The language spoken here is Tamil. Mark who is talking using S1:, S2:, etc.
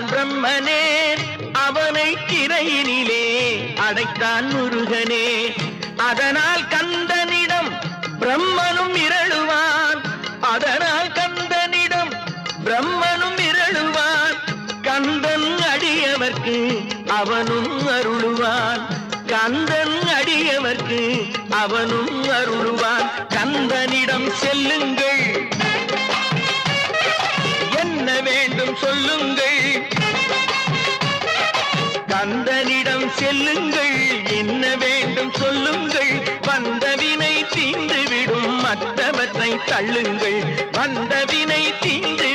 S1: படைத்தான் பிரம்மனே, அவனை திரையினிலே அடைத்தான் முருகனே. அதனால் கந்தனிடம் பிரம்மனும் இரழுவான், அதனால் கந்தனிடம் பிரம்மனும் இரழுவான். கந்தன் அடியவர்க்கு அவனும் அருளுவான், கந்தன் அடியவர்க்கு அவனும் அருளுவான். கந்தனிடம் செல்லுங்கள், என்ன வேண்டும் சொல்லுங்கள். கந்தனிடம் செல்லுங்கள், என்ன வேண்டும் சொல்லுங்கள். வந்தவினை தீர்ந்துவிடும், மற்றவற்றை தள்ளுங்கள். வந்தவினை தீர்ந்து